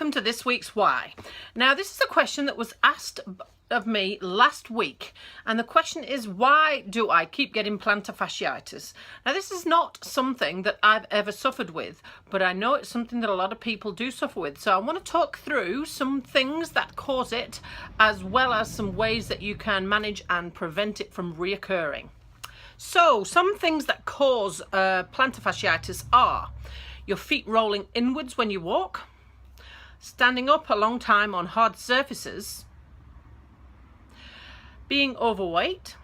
welcome to this week's Why. Now, this is a question that was asked of me last week, and the question is, why do I keep getting plantar fasciitis? Now, this is not something that I've ever suffered with, but I know it's something that a lot of people do suffer with. So I want to talk through some things that cause it, as well as some ways that you can manage and prevent it from reoccurring. So some things that cause plantar fasciitis are your feet rolling inwards when you walk, standing up a long time on hard surfaces, being overweight,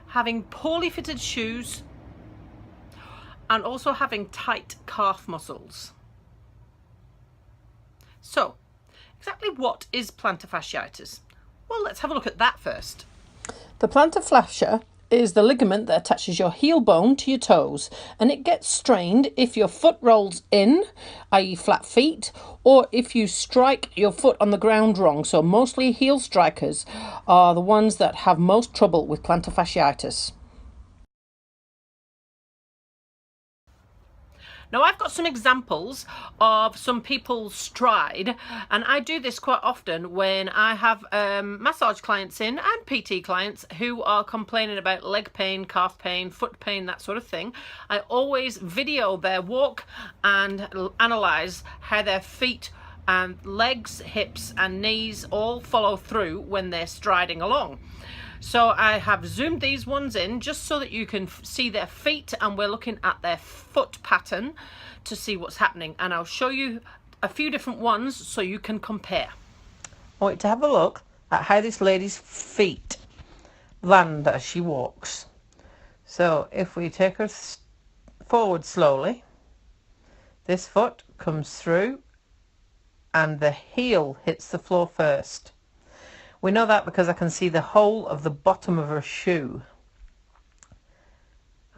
having poorly fitted shoes, and also having tight calf muscles. So, exactly what is plantar fasciitis? Well, let's have a look at that first. The plantar fascia is the ligament that attaches your heel bone to your toes, and it gets strained if your foot rolls in, i.e. flat feet, or if you strike your foot on the ground wrong. So mostly heel strikers are the ones that have most trouble with plantar fasciitis. Now, I've got some examples of some people's stride, and I do this quite often when I have massage clients in and PT clients who are complaining about leg pain, calf pain, foot pain, that sort of thing. I always video their walk and analyze how their feet and legs, hips and knees all follow through when they're striding along. So I have zoomed these ones in just so that you can see their feet, and we're looking at their foot pattern to see what's happening. And I'll show you a few different ones so you can compare. I want you to have a look at how this lady's feet land as she walks. So if we take her forward slowly, this foot comes through and the heel hits the floor first. We know that because I can see the hole of the bottom of her shoe.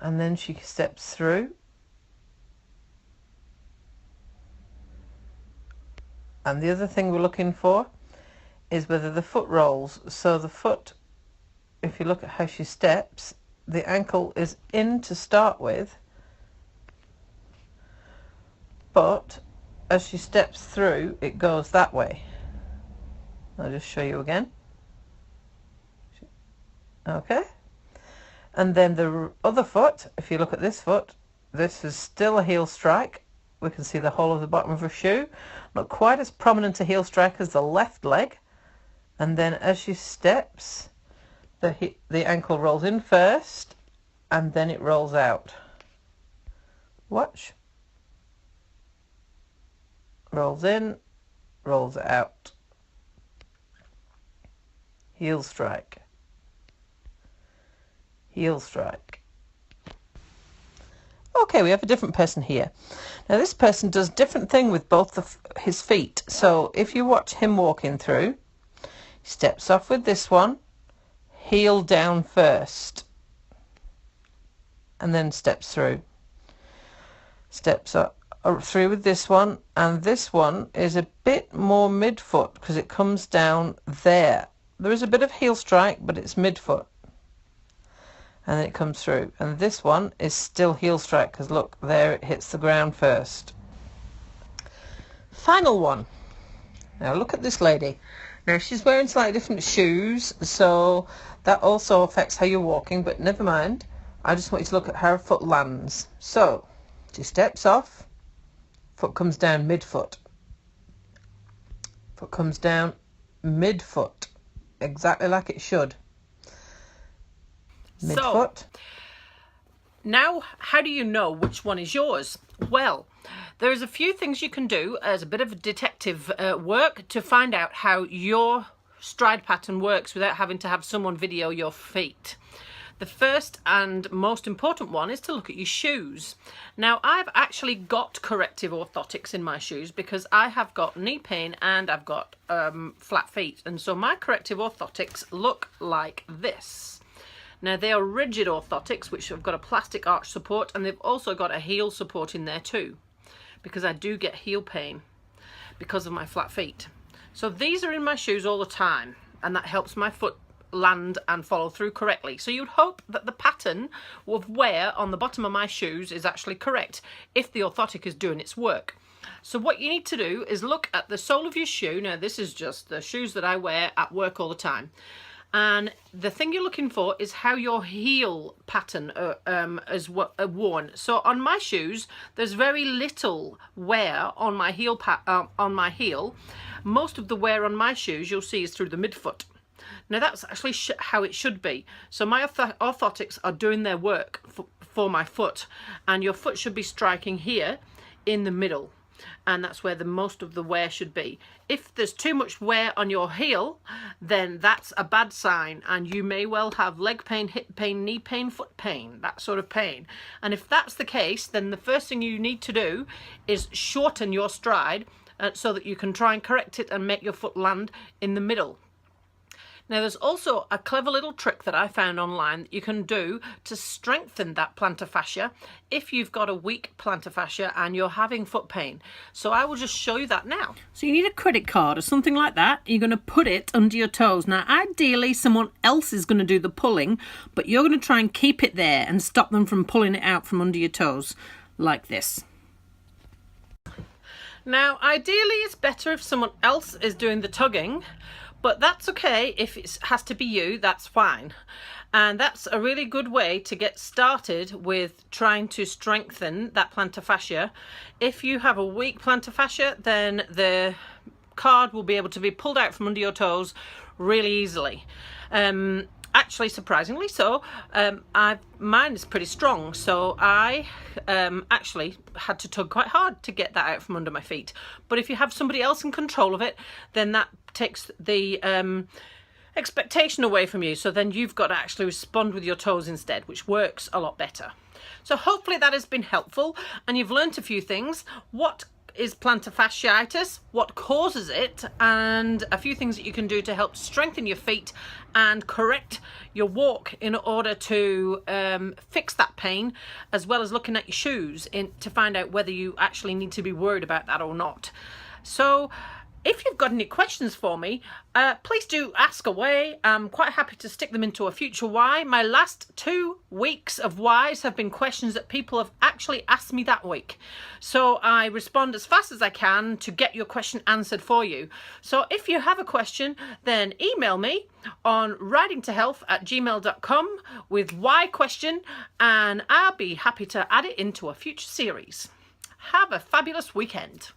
And then she steps through. And the other thing we're looking for is whether the foot rolls. So the foot, if you look at how she steps, the ankle is in to start with, but as she steps through, it goes that way. I'll just show you again. Okay. And then the other foot, if you look at this foot, this is still a heel strike. We can see the hole of the bottom of her shoe. Not quite as prominent a heel strike as the left leg. And then as she steps, the ankle rolls in first, and then it rolls out. Watch. Rolls in, rolls out. Heel strike, heel strike. Okay, we have a different person here. Now this person does different thing with both his feet. So if you watch him walking through, he steps off with this one, heel down first, and then steps through. Steps up through with this one, and this one is a bit more midfoot because it comes down there. There is a bit of heel strike, but it's midfoot. And then it comes through. And this one is still heel strike because look, there it hits the ground first. Final one. Now look at this lady. Now she's wearing slightly different shoes, so that also affects how you're walking, but never mind. I just want you to look at how her foot lands. So she steps off, foot comes down midfoot. Foot comes down midfoot. Exactly like it should. Midfoot. So, now, how do you know which one is yours? Well, there's a few things you can do as a bit of detective work to find out how your stride pattern works without having to have someone video your feet. The first and most important one is to look at your shoes. Now, I've actually got corrective orthotics in my shoes because I have got knee pain and I've got flat feet. And so my corrective orthotics look like this. Now, they are rigid orthotics, which have got a plastic arch support, and they've also got a heel support in there too, because I do get heel pain because of my flat feet. So these are in my shoes all the time, and that helps my foot land and follow through correctly. So you'd hope that the pattern of wear on the bottom of my shoes is actually correct if the orthotic is doing its work. So what you need to do is look at the sole of your shoe. Now this is just the shoes that I wear at work all the time. And the thing you're looking for is how your heel pattern is worn. So on my shoes, there's very little wear on my heel. Most of the wear on my shoes you'll see is through the midfoot. Now that's actually how it should be. So my orthotics are doing their work for my foot, and your foot should be striking here in the middle. And that's where the most of the wear should be. If there's too much wear on your heel, then that's a bad sign, and you may well have leg pain, hip pain, knee pain, foot pain, that sort of pain. And if that's the case, then the first thing you need to do is shorten your stride so that you can try and correct it and make your foot land in the middle. Now there's also a clever little trick that I found online that you can do to strengthen that plantar fascia if you've got a weak plantar fascia and you're having foot pain. So I will just show you that now. So you need a credit card or something like that. You're going to put it under your toes. Now ideally someone else is going to do the pulling, but you're going to try and keep it there and stop them from pulling it out from under your toes like this. Now ideally it's better if someone else is doing the tugging, but that's okay. If it has to be you, that's fine. And that's a really good way to get started with trying to strengthen that plantar fascia. If you have a weak plantar fascia, then the card will be able to be pulled out from under your toes really easily. Actually, surprisingly so, mine is pretty strong, so I actually had to tug quite hard to get that out from under my feet. But if you have somebody else in control of it, then that takes the expectation away from you. So then you've got to actually respond with your toes instead, which works a lot better. So hopefully that has been helpful and you've learnt a few things. What is plantar fasciitis, what causes it, and a few things that you can do to help strengthen your feet and correct your walk in order to fix that pain, as well as looking at your shoes to find out whether you actually need to be worried about that or not. So if you've got any questions for me, please do ask away. I'm quite happy to stick them into a future why. My last 2 weeks of whys have been questions that people have actually asked me that week. So I respond as fast as I can to get your question answered for you. So if you have a question, then email me on ridingtohealth@gmail.com with why question, and I'll be happy to add it into a future series. Have a fabulous weekend.